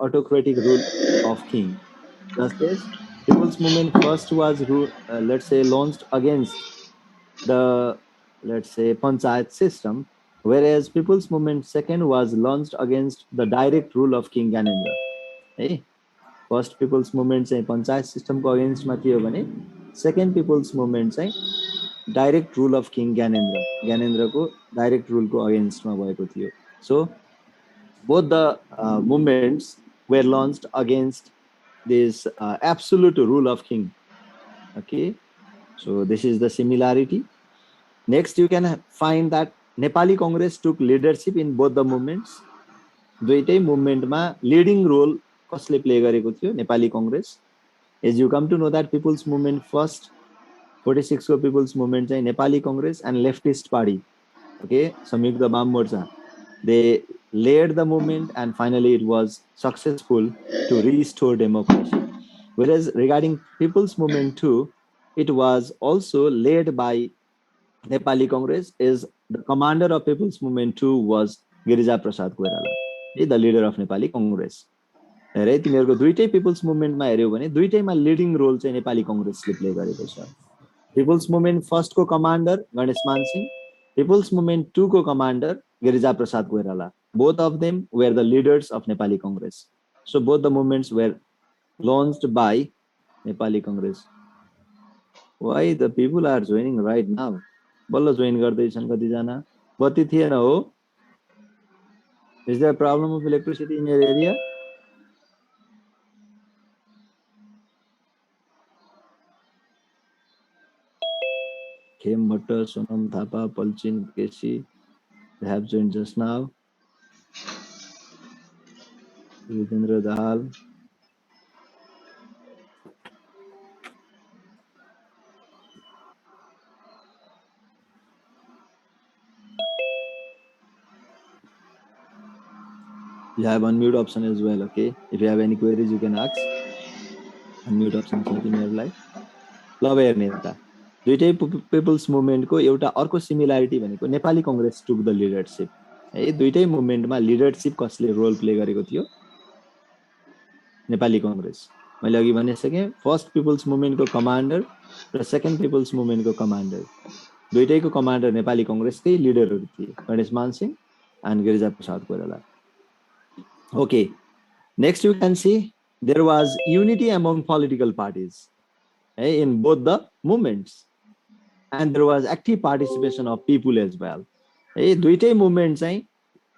autocratic rule of king. Thus, this people's movement first was, let's say, launched against the, let's say, panchayat system, whereas people's movement second was launched against the direct rule of King Gyanendra. Hey, first people's movement चाहिँ panchayat system को against मा थियो भने second people's movement चाहिँ direct rule of King Gyanendra, Gyanendra को direct rule को against मा भएको थियो. So both the movements were launched against this absolute rule of king. Okay, so this is the similarity. Next, you can find that Nepali Congress took leadership in both the movements. दुईटै मुभमेन्टमा leading role कसले play गरेको थियो? Nepali Congress. As you come to know that people's movement first 46 को people's movement चाहिँ Nepali Congress and leftist party, okay, संयुक्त वाम मोर्चा, they led the movement and finally it was successful to restore democracy. Whereas regarding people's movement too, it was also led by Nepali Congress. Is the commander of people's movement too was Girija Prasad Koirala, the leader of Nepali Congress. हेरे तिमीहरुको दुईटै people's मुभमेन्टमा हेर्यौ भने दुईटैमा leading role चाहिँ Nepali कांग्रेसले play गरेको छ. People's movement first को commander Ganesh Man Singh, people's movement 2 को commander Girija Prasad Koirala. Both of them were the leaders of Nepali Congress. So both the movements were launched by Nepali Congress. Why the people are joining right now? बल्ल join गर्दैछन् कतिजना. बत्ती थिएन हो? Is there a problem of electricity in your area? Khem Bhatta, Sonam Thapa, Palchin, Keshi, they have joined just now. Vijendra Dahal. You have unmute option as well, okay? If you have any queries, you can ask. Unmute option छ तिमीहरुलाई. ल हेर्ने त दुईटै people's मुभमेन्टको एउटा अर्को similarity भनेको Nepali Congress took the leadership. है दुईटै मुभमेन्टमा लिडरशिप कसले रोल प्ले गरेको थियो? नेपाली कांग्रेस. मैले अघि भनिसके फर्स्ट पिपल्स मुभमेन्टको कमान्डर र सेकेन्ड पिपल्स मुभमेन्टको कमान्डर, दुईटैको कमान्डर नेपाली कांग्रेसकै लिडरहरु थिए, Ganesh Man Singh and Girija Prasad Koirala. Okay, next you can see there was unity among political parties in both the movements, and there was active participation of people as well. दुईटै movement चाहिँ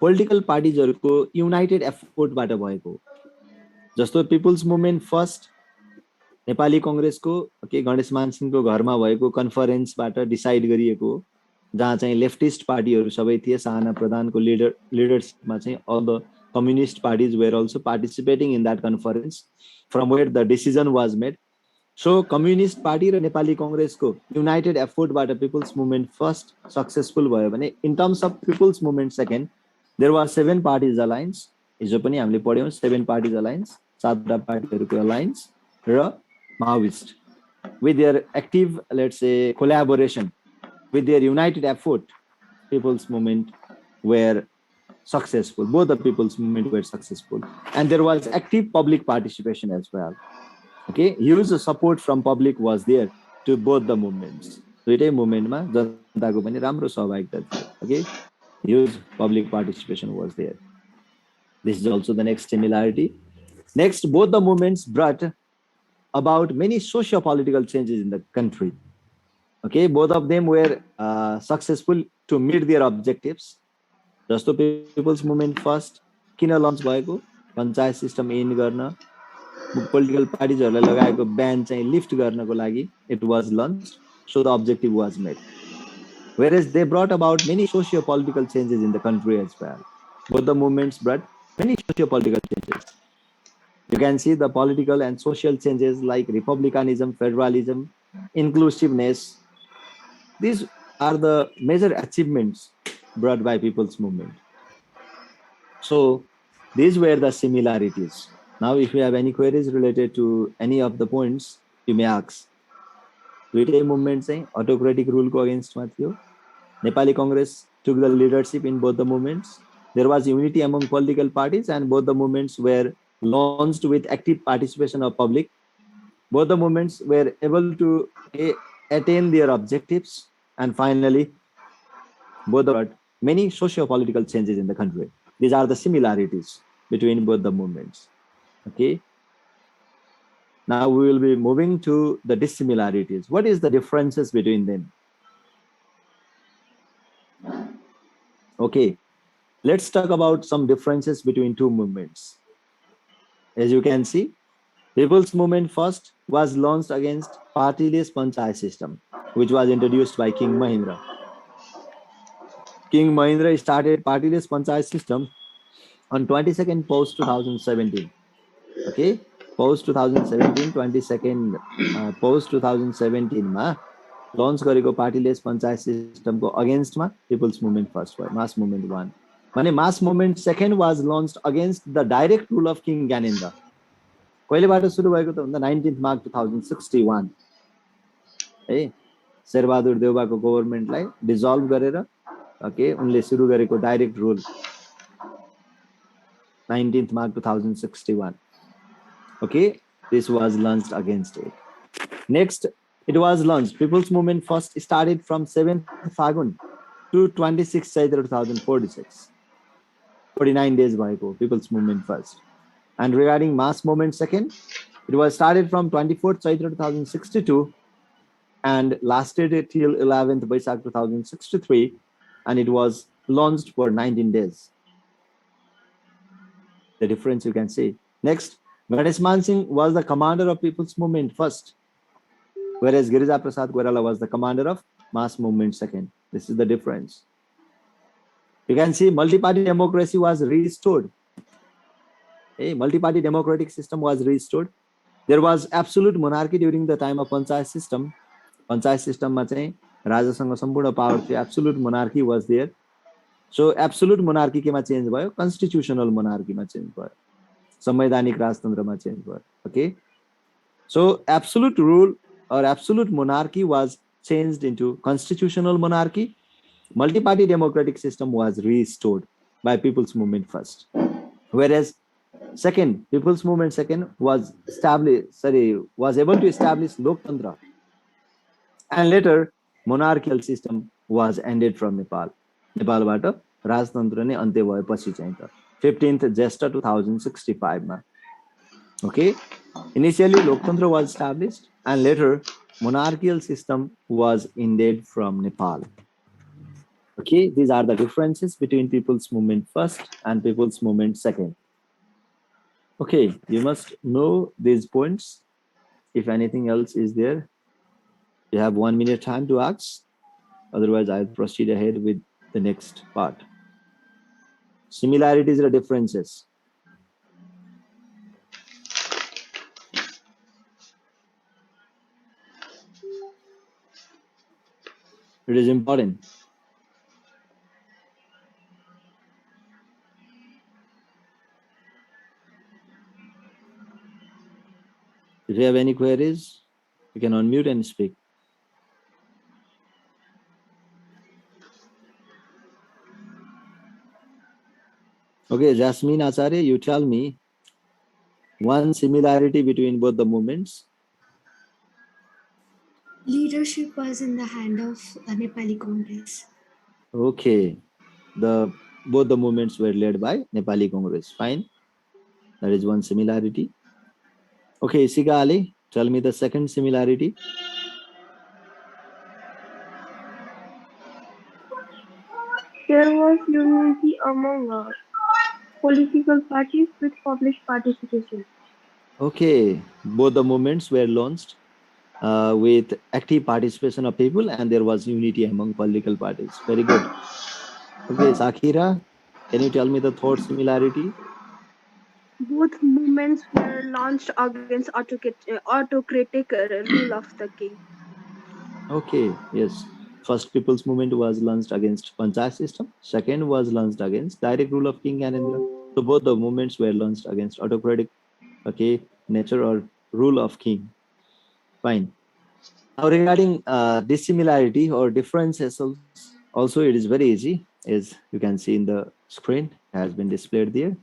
political पार्टिजहरुको United एफोर्टबाट भएको. जस्तो people's movement first Nepali कांग्रेसको के गणेश मान सिंहको घरमा भएको कन्फरेन्सबाट decide गरिएको, जहाँ चाहिँ लेफ्टिस्ट पार्टीहरु सबै थिए. साहना प्रधानको लिडरशिपमा चाहिँ all the communist parties were also participating in that conference, from where the decision was made. So communist party र नेपाली कांग्रेसको united effort बाट people's movement first successful भयो भने in terms of people's movement second there was 7 parties alliance. हिजो पनि हामीले पढ्यौं 7 parties alliance, 7 पार्टीहरुको alliance र Maoist, with their active, let's say, collaboration, with their united effort, people's movement were successful. Both the people's movement were successful, and there was active public participation as well. Okay, huge support from public was there to both the movements. दुईटै मुभमेन्टमा जनताको पनि राम्रो सहभागिता थियो. Okay, huge public participation was there. This is also the next similarity. Next, both the movements brought about many socio-political changes in the country. Okay, both of them were successful to meet their objectives. जस्तो people's movement first किन lunch भएको? Panchayat system in गर्न, political पार्टिजहरुलाई लगाएको ब्यान चाहिँ lift गर्नको लागि it was launched, so the objective was met. Whereas they brought about many socio-political changes in the country as well. Both the movements brought many socio-political changes. You can see the political and social changes like republicanism, federalism, inclusiveness. These are the major achievements brought by people's movement. So these were the similarities. Now if you have any queries related to any of the points, you may ask. दुईटै movement चाहिँ autocratic rule को against मा थियो. Nepali Congress took the leadership in both the movements. There was unity among political parties and both the movements were launched with active participation of public. Both the movements were able to attain their objectives, and finally, both the many socio-political changes in the country. These are the similarities between both the movements. Okay. Now we will be moving to the dissimilarities. What is the differences between them? Okay, let's talk about some differences between two movements. As you can see, People's Movement first was launched against partyless panchayat system, which was introduced by King Mahindra. King Mahindra started partyless panchayat system on 22nd post 2017. Okay, post 2017 22nd post 2017 मा lunch गरेको पार्टीलेस पञ्चायत सिस्टमको अगेन्स्टमा people's movement first भयो, मास movement one भने mass movement second was launch against the direct rule of king Gyanendra. कहिलेबाट सुरु भएको त भन्दा 19 मार्च 2061 है, शेरबहादुर देउवाको गभर्नमेन्टलाई डिजल्भ गरेर ओके उनले सुरु गरेको direct rule 19 March 2061. Okay, this was launched against it. Next, it was launched. People's Movement first started from 7th Fagun to 26th Chaitra 2046. 49 days bhayeko People's Movement first. And regarding mass movement second, it was started from 24th Chaitra 2062 and lasted till 11th Baisakh 2063, and it was launched for 19 days. The difference you can see. Next, Ganesh Man Singh was the commander of People's Movement first, whereas Girija Prasad Koirala was the commander of Mass Movement second. This is the difference. You can see multi-party democracy was restored. A multi-party democratic system was restored. There was absolute monarchy during the time of Panchayat system. Panchayat system ma chahi rajaसँग सम्पूर्ण power थियो. Absolute monarchy was there. So absolute monarchy केमा change भयो? Constitutional monarchy मा change भयो. संवैधानिक राजतन्त्रमा change भयो. Okay. So absolute rule or absolute monarchy was changed into constitutional monarchy. Multi-party democratic system was restored by People's Movement first. Whereas second, People's Movement second was able to establish Loktantra. And later, monarchical system was ended from Nepal. नेपालबाट राजतन्त्र नै अन्त्य भएपछि चाहिँ त 15th Jesta 2065 मा. Okay, initially Loktantra was established and later monarchical system was ended from Nepal. Okay, these are the differences between People's Movement first and People's Movement second. Okay, you must know these points. If anything else is there, you have 1 minute time to ask. Otherwise, I'll proceed ahead with the next part. Similarities or differences? It is important. If you have any queries, you can unmute and speak. Okay, Jasmine Acharya, you tell me one similarity between both the movements. Leadership was in the hand of Nepali Congress. Okay, both the movements were led by Nepali Congress. Fine, that is one similarity. Okay, Isika Ali, tell me the second similarity. There was unity among political parties with public participation. Okay, both the movements were launched with active participation of people, and there was unity among political parties. Very good. Okay, Sakira, can you tell me the third similarity? Both movements were launched against autocratic rule of the king. Okay, yes. First People's Movement was launched against Panchayat system. Second was launched against direct rule of King Gyanendra. So both the movements were launched against autocratic, okay, nature or rule of king. Fine. Now regarding dissimilarity or differences, also it is very easy, as you can see in the screen, has been displayed there.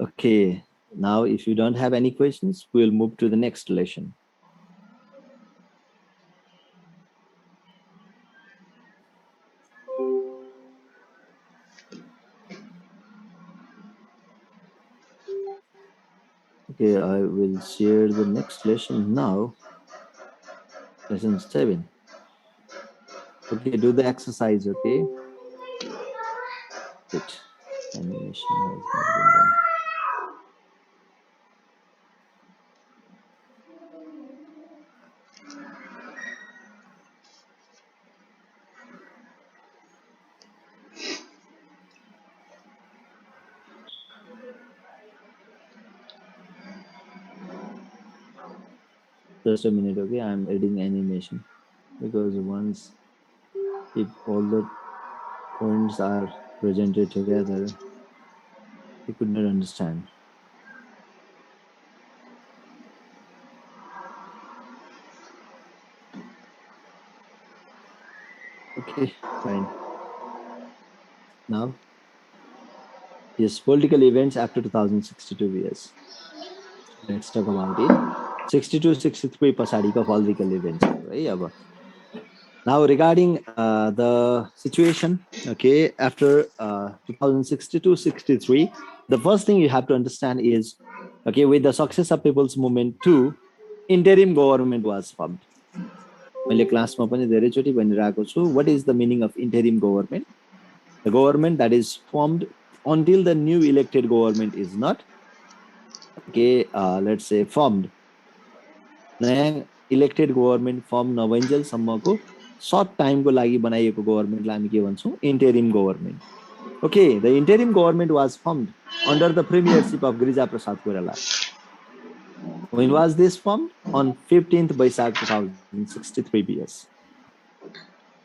Okay, now if you don't have any questions, we'll move to the next lesson. Okay, I will share the next lesson now. Lesson 7. Okay, do the exercise, okay? Good. Animation has not been done. Just a minute, okay? I'm adding animation because once if all the points are presented together, you could not understand. Okay, fine. Now, yes, political events after 2062 years. Let's talk about it. 62, 63 पछाडिको political events, right? Now, regarding the situation, okay, after 2062-63, the first thing you have to understand is, okay, with the success of People's Movement 2, interim government was formed. मैले क्लासमा पनि धेरैचोटि भनिरहेको छु, what is the meaning of interim government? The government that is formed until the new elected government is not, okay, let's say formed. नयाँ elected government form नभइन्जेलसम्मको short टाइमको लागि बनाइएको गभर्मेन्टलाई हामी के भन्छौँ interim government okay the interim government was formed under the premiership of Girija Prasad Koirala when was this formed on 15th Baisakh 2063 BS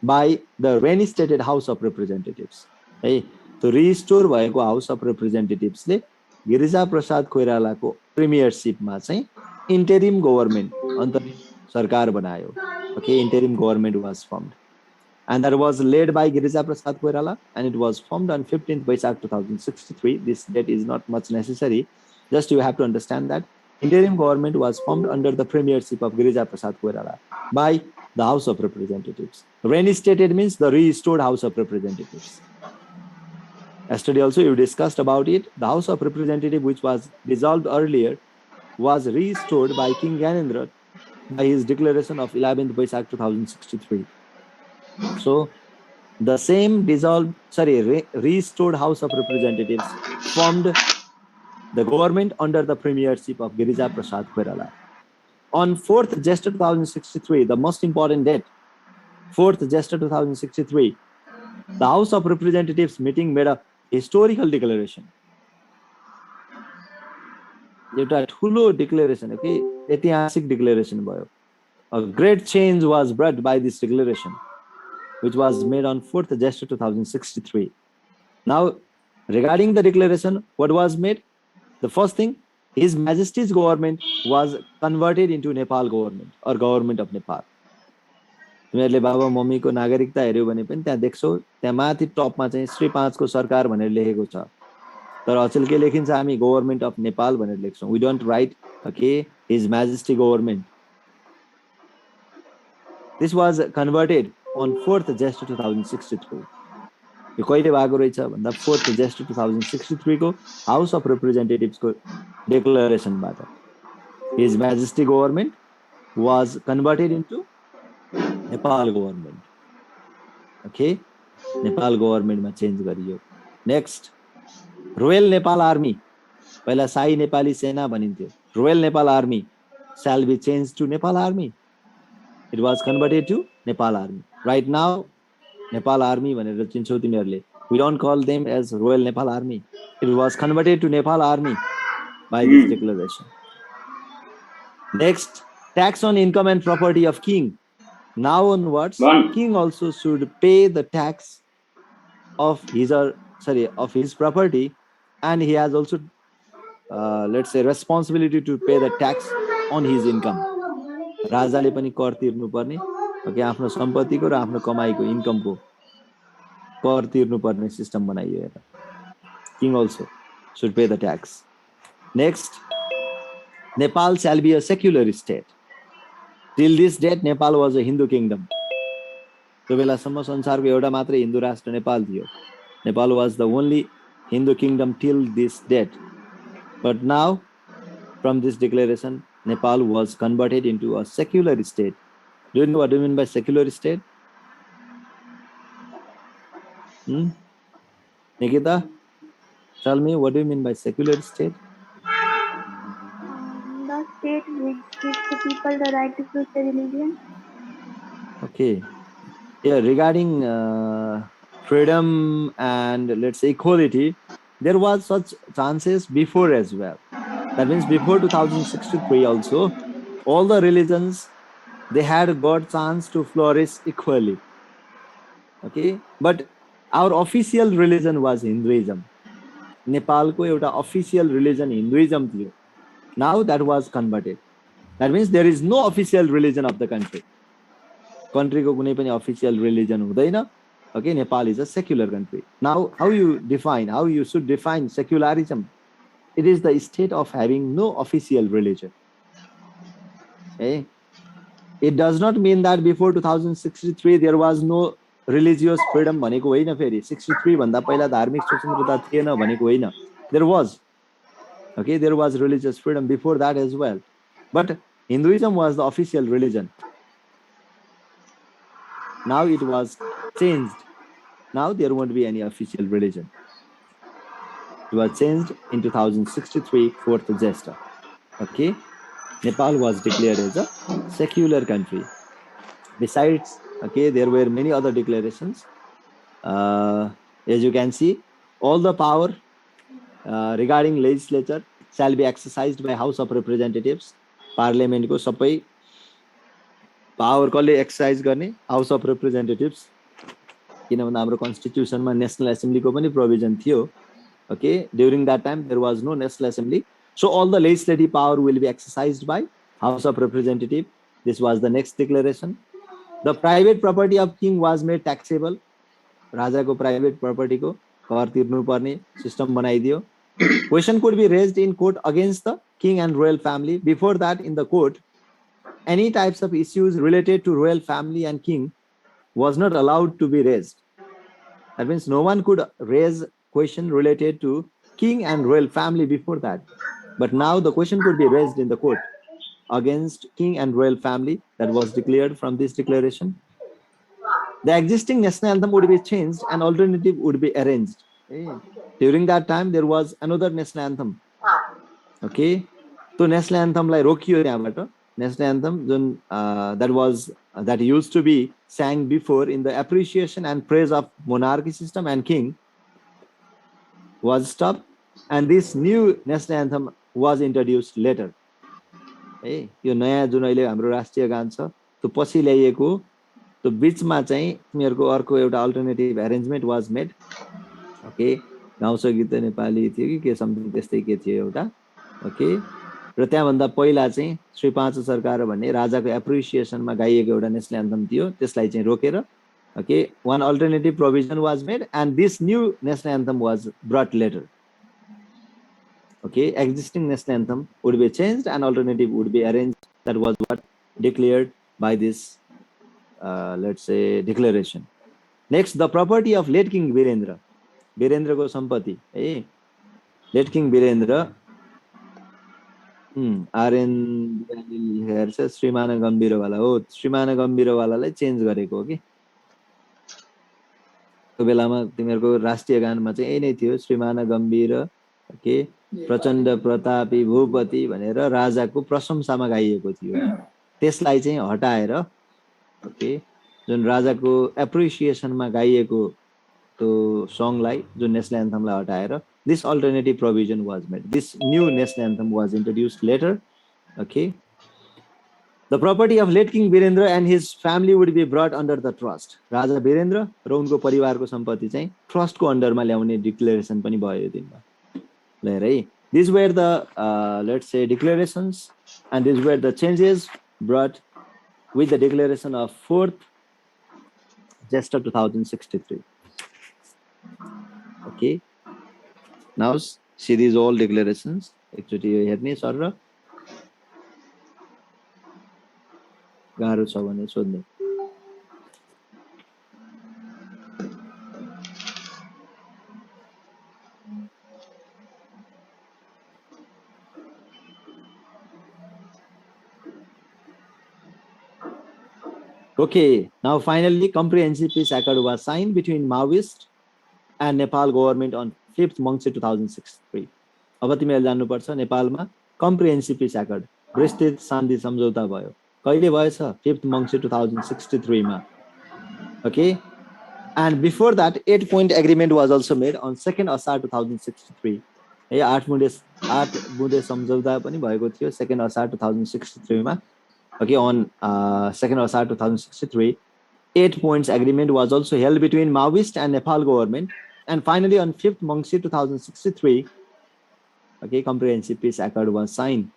by the reinstated House of Representatives है त्यो रिस्टोर भएको हाउस अफ रिप्रेजेन्टेटिभ्सले गिरिजा प्रसाद कोइरालाको प्रिमियरशिपमा चाहिँ interim government अन्तरिम सरकार बनायो okay interim government was formed and that was led by Girija Prasad Koirala and it was formed on 15th Baisakh 2063 this date is not much necessary just you have to understand that interim government was formed under the premiership of Girija Prasad Koirala by the House of Representatives reinstated means the restored House of Representatives yesterday also you discussed about it the House of Representatives which was dissolved earlier was restored by King Gyanendra by his declaration of 11th Baisakh 2063. So, the same restored House of Representatives formed the government under the premiership of Girija Prasad Koirala. On 4th Jesta 2063, the most important date, 4th Jesta 2063, the House of Representatives meeting made a historical declaration. एउटा ठुलो declaration हो कि ऐतिहासिक declaration भयो a great change was brought by this declaration which was made on 4th Jesta 2063 now regarding the declaration what was made the first thing his majesty's government was converted into Nepal government or government of Nepal तिमीहरुले बाबा मम्मीको नागरिकता हेर्यो भने पनि त्यहाँ देख्छौ त्यहाँ माथि टपमा चाहिँ श्री 5 को सरकार भनेर लेखेको छ तर अचेल के लेखिन्छ हामी गभर्नमेन्ट अफ नेपाल भनेर लेख्छौं we don't write okay his majesty government this was converted on 4th Jesta 2063 यो कहिले भएको रहेछ भन्दा 4th Jesta 2063 को हाउस अफ रिप्रेजेन्टेटिभ्स को डिक्लेरेसनबाट his majesty government was converted into Nepal government okay Nepal government मा चेन्ज गरियो नेक्स्ट रोयल नेपाल आर्मी पहिला शाही नेपाली सेना भनिन्थ्यो royal Nepal army shall be changed to Nepal army it was converted to Nepal army right now Nepal army भनेर चिन्छौ तिमीहरुले we don't call them as royal Nepal army it was converted to Nepal army by this declaration next tax on income and property of king now onwards king also should pay the tax of his property and he has also let's say responsibility to pay the tax on his income राजाले पनि कर तिर्नु पर्ने okay आफ्नो सम्पत्तिको र आफ्नो कमाईको इन्कमको कर तिर्नु पर्ने सिस्टम बनाइयो हेर king also should pay the tax Next, Nepal shall be a secular state. Till this date, Nepal was a Hindu kingdom. त्यो बेलासम्म संसारको एउटा मात्रै हिन्दू राष्ट्र नेपाल थियो. Nepal was the only Hindu kingdom till this date. But now, from this declaration, Nepal was converted into a secular state. Do you know what I mean by secular state? Nikita, tell me, what do you mean by secular state? The state which gives the people the right to choose their religion. Okay. Yeah, regarding freedom and let's say equality, there was such chances before as well. That means before 2063 also, all the religions, they had got chance to flourish equally. Okay, but our official religion was Hinduism. Nepalको एउटा official religion Hinduism थियो. Now that was converted. That means there is no official religion of the country. Country को कुनै पनि official religion हुँदैन. Okay, Nepal is a secular country. Now, how you should define secularism? It is the state of having no official religion. Okay? It does not mean that before 2063 there was no religious freedom भनेको होइन फेरि 63 भन्दा पहिला धार्मिक स्वतन्त्रता थिएन भनेको होइन. There was. Okay, there was religious freedom before that as well. But Hinduism was the official religion. Now it was changed. Now there won't be any official religion. It was changed in 2063, 4th Jesta. Okay, Nepal was declared as a secular country. Besides, okay, there were many other declarations. As you can see, all the power regarding legislature shall be exercised by House of Representatives. Parliament को सबै power कसले exercise गर्ने? House of Representatives. किनभने हाम्रो कन्स्टिट्युसनमा national एसेम्ब्लीको पनि provision थियो. Okay, during that time there was no national assembly, so all the legislative power will be exercised by House of Representatives. This was the next declaration. The private property of king was made taxable. राजाको private property को कर तिर्नु पर्ने system बनाइदियो. Question could be raised in court against the king and royal family. Before that, in the court, any types of issues related to royal family and king was not allowed to be raised. That means no one could raise question related to king and royal family before that. But now the question could be raised in the court against king and royal family. That was declared from this declaration. The existing national anthem would be changed and alternative would be arranged. Okay. During that time there was another national anthem. Okay, so national anthem like रोकियो त्यहाँबाट. National anthem that used to be sang before in the appreciation and praise of monarchy system and king was stopped, and this new national anthem was introduced later. Hey, यो नयाँ जुन अहिले हाम्रो राष्ट्रिय गान छ त्यो पछि ल्याइएको, त्यो बीचमा चाहिँ तिमीहरुको अर्को एउटा alternative arrangement was made. Okay, गाउँछ गीत नेपाली थियो कि के समथिङ त्यस्तै के थियो एउटा. ओके, र त्यहाँभन्दा पहिला चाहिँ श्री पाँच सरकार भन्ने राजाको एप्रिसिएसनमा गाइएको एउटा नेशनल एन्थम थियो, त्यसलाई चाहिँ रोकेर okay, one alternative provision was made and this new national anthem was brought later. Okay, existing national anthem would be changed and alternative would be arranged. That was what declared by this let's say declaration. Next, the property of late king Virendra. Virendra ko sampati. Hey, late king Virendra RN here says Srimana Gambhirawala. Oh, Srimana Gambhirawala change गरेको हो कि त्यो बेलामा तिमीहरुको राष्ट्रिय गानमा चाहिँ यही नै थियो, श्रीमान गम्भीर ओके प्रचण्ड प्रतापी भूपति भनेर राजाको प्रशंसामा गाइएको थियो. त्यसलाई चाहिँ हटाएर ओके जुन राजाको एप्रिसिएसनमा गाइएको त्यो सङलाई जुन नेशनल एन्थमलाई हटाएर this alternative provision was made. This new national anthem was introduced later. Okay, the property of late king Virendra and his family would be brought under the trust. Raja Virendra र उनको परिवारको सम्पत्ति चाहिँ trust को अन्डरमा ल्याउने declaration पनि भयो यो दिनमा. ल है, these were the let's say declarations and these were the changes brought with the declaration of 4th Jesta 2063. Okay, now see these all declarations. एकचोटि यो हेर्ने सर र गाह्रो छ भने सोध्ने। Okay, now finally, comprehensive peace accord was signed between Maoist and Nepal government on 5th Mangse 2063. अब तिमीले जान्नुपर्छ नेपालमा comprehensive peace accord विस्तृत शान्ति सम्झौता भयो। कहिले भएछ? 5th Mangse 2063 मा। Okay, and before that 8-point agreement was also made on 2nd Asar 2063. ए 8 बुँदे सम्झौता पनि भएको थियो 2nd Asar 2063 मा। Okay, on 2nd Asar 2063, 8 points agreement was also held between Maoist and Nepal government. And finally, on 5th Mangse 2063, okay, comprehensive peace accord was signed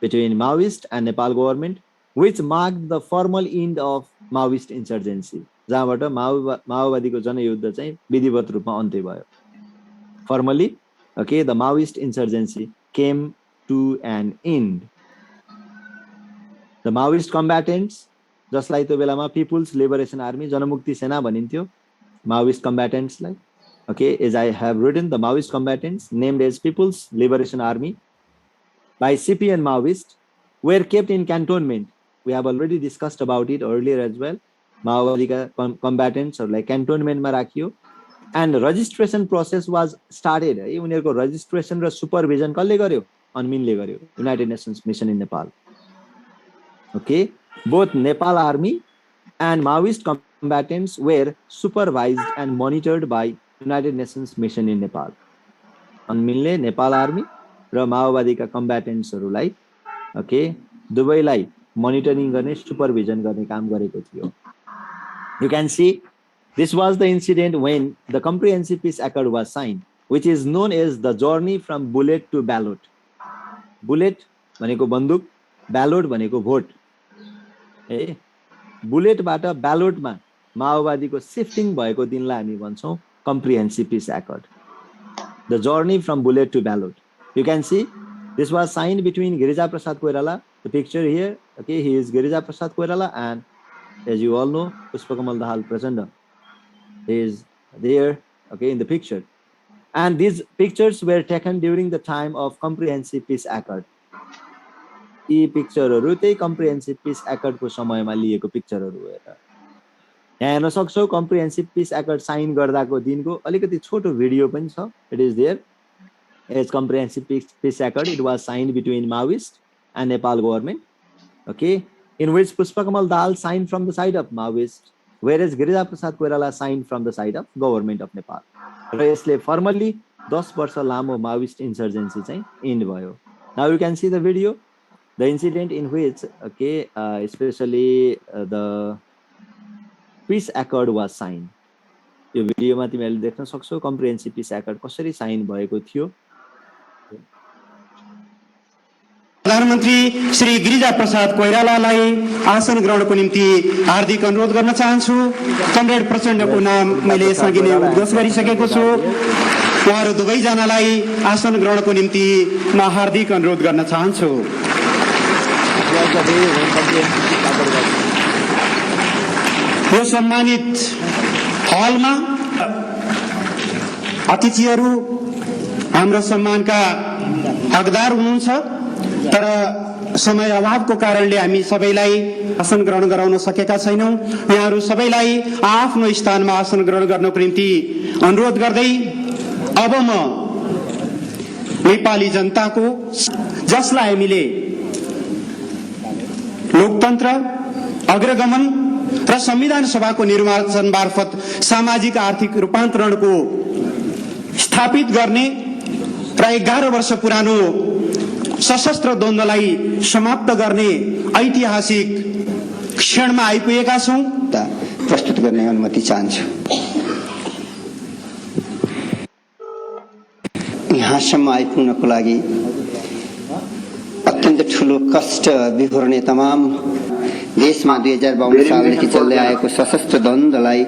between Maoist and Nepal government, which marked the formal end of Maoist insurgency. जहाँबाट माओवादीको जनयुद्ध चाहिँ विधिवत रूपमा अन्त्य भयो। Formally, okay, the Maoist insurgency came to an end. The Maoist combatants, जसलाई त्यो बेलामा People's Liberation Army जनमुक्ति सेना भनिन्थ्यो, Maoist combatants like, okay, as I have written, the Maoist combatants named as People's Liberation Army by CP and Maoist were kept in cantonment. We have already discussed about it earlier as well. Maoवादीका combatants like cantonment मा राखियो, and registration process was started. उनीहरुको registration र supervision कसले गर्यो? UNMIN ले गर्यो, United Nations Mission in Nepal. Okay, both Nepal army and Maoist combatants were supervised and monitored by United Nations Mission in Nepal. UNMIN Nepal army र माओवादीका कम्ब्याटेन्ट्सहरुलाई okay दुवैलाई monitoring गर्ने supervision गर्ने काम गरेको थियो। You can see this was the incident when the comprehensive peace accord was signed, which is known as the journey from bullet to ballot. Bullet भनेको बन्दुक, ballot भनेको भोट। ए बुलेटबाट ब्यालोटमा माओवादीको शिफ्टिङ भएको दिनलाई हामी भन्छौं comprehensive peace accord. The journey from bullet to ballot. You can see this was signed between Girija Prasad Koirala. The picture here, okay, he is Girija Prasad Koirala, and as you all know, Pushpakamal Dahal Prachanda is there, okay, in the picture. And these pictures were taken during the time of comprehensive peace accord. यी पिक्चरहरु त्यही comprehensive piece एक्टको समयमा लिएको पिक्चरहरु हो। यहाँ हेर्न सक्छौ comprehensive peace act sign गर्दाको दिनको अलिकति छोटो भिडियो पनि छ। It is there as comprehensive peace act it was signed between Maoist and Nepal government, okay, in which Pushpa Kamal Dahal sign from the side of Maoist, whereas Girija Prasad Koirala sign from the side of government of Nepal. र यसले formally 10 वर्ष लामो Maoist insurgency चाहिँ end भयो। Now you can see the video, the incident in which, okay, especially the peace accord was signed. यो भिडियोमा तिमीले देख्न सक्छौ कम्प्रिहेन्सिभ पिस एक्ट कसरी साइन भएको थियो। प्रधानमन्त्री श्री गिरिजा प्रसाद कोइरालालाई आसन ग्रहणको निम्ति हार्दिक अनुरोध गर्न चाहन्छु। कमरेड प्रचण्डको नाम मैले यसअघि नै उद्घोष गरिसकेको छु। उहाँहरू दुवैजनालाई आसन ग्रहणको निम्ति म हार्दिक अनुरोध गर्न चाहन्छु। यो सम्मानित हलमा अतिथिहरू हाम्रो सम्मानका हकदार हुनुहुन्छ, तर समय अभावको कारणले हामी सबैलाई आसन ग्रहण गराउन सकेका छैनौं। यहाँहरू सबैलाई आफ्नो स्थानमा आसन ग्रहण गर्नको निम्ति अनुरोध गर्दै अब म नेपाली जनताको, जसलाई हामीले लोकतन्त्र, अग्रगमन र संविधान सभाको निर्वाचन मार्फत सामाजिक आर्थिक रूपान्तरणको स्थापित गर्ने र 11 वर्ष पुरानो सशस्त्र द्वन्द्वलाई समाप्त गर्ने ऐतिहासिक क्षणमा आइपुगेका छौं। प्रस्तुत गर्ने अनुमति चाहन्छु। यहाँसम्म आइपुग्नको लागि अत्यन्त ठूलो कष्ट बिहोर्ने तमाम देशमा 2052 सालदेखि चल्दै आएको सशस्त्र द्वन्द्वलाई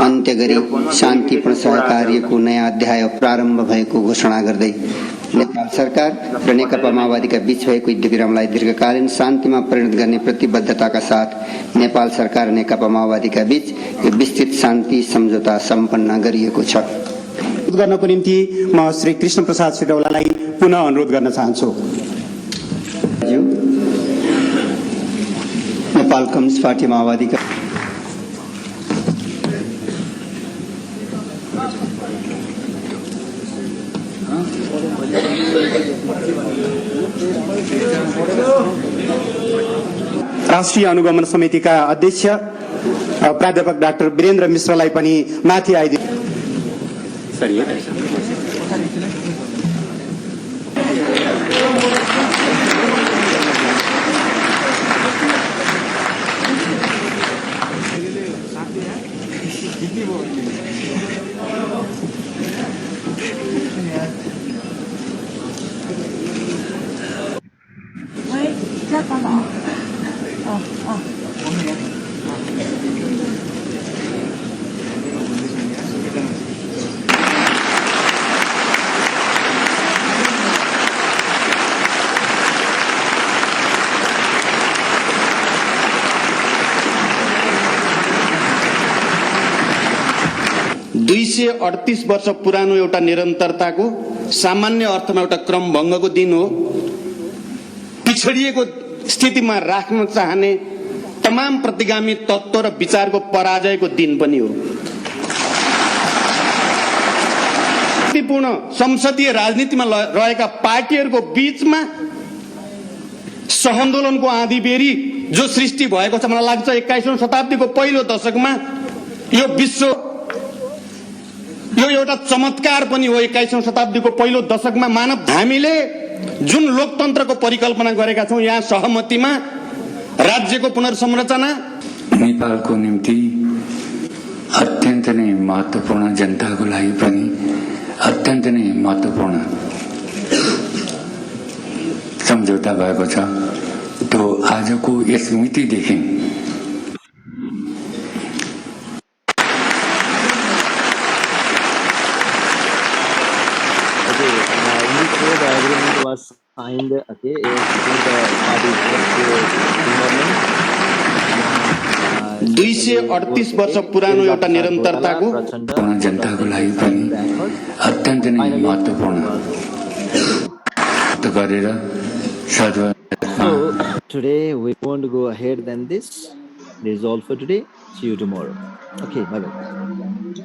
अन्त्य गरी शान्तिपूर्ण सहकार्यको नयाँ अध्याय प्रारम्भ भएको घोषणा गर्दै नेपाल सरकार र नेकपा माओवादीका बीच भएको युद्धविरामलाई दीर्घकालीन शान्तिमा परिणत गर्ने प्रतिबद्धताका साथ नेपाल सरकार र नेकपा माओवादीका बीच यो विस्तृत शान्ति सम्झौता सम्पन्न गरिएको छ। गर्नको निम्ति म श्री कृष्ण प्रसाद सिटौलालाई पुनः अनुरोध गर्न चाहन्छु। नेपाल कम्युनिस्ट पार्टी माओवादीका राष्ट्रिय अनुगमन समितिका अध्यक्ष प्राध्यापक डाक्टर वीरेन्द्र मिश्रलाई पनि माथि आइदिनु। 238 वर्ष पुरानो एउटा निरन्तरताको सामान्य अर्थमा एउटा क्रमभङ्गको दिन हो। पिछडिएको स्थितिमा राख्न चाहने तमाम प्रतिगामी तत्त्व र विचारको पराजयको दिन पनि हो। शान्तिपूर्ण संसदीय राजनीतिमा रहेका पार्टीहरूको बीचमा सहआन्दोलनको आँधीबेरी जो सृष्टि भएको छ, मलाई लाग्छ 21औं शताब्दीको पहिलो दशकमा यो विश्व यो एउटा चमत्कार पनि हो। 21औं शताब्दीको पहिलो दशकमा हामीले जुन लोकतन्त्रको परिकल्पना गरेका छौं, यहाँ सहमतिमा राज्यको पुनर्संरचना नेपालको निम्ति अत्यन्त नै महत्त्वपूर्ण, जनताको लागि पनि अत्यन्त नै महत्त्वपूर्ण सम्झौता भएको छ। त्यो आजको यस मितिदेखि was signed, okay, between the parties. 238 वर्ष पुरानो एउटा निरन्तरताको जनताको लागि पनि अत्यन्त नै महत्त्वपूर्ण गरेर So today we won't go ahead than this. This is all for today. See you tomorrow. Okay, bye bye.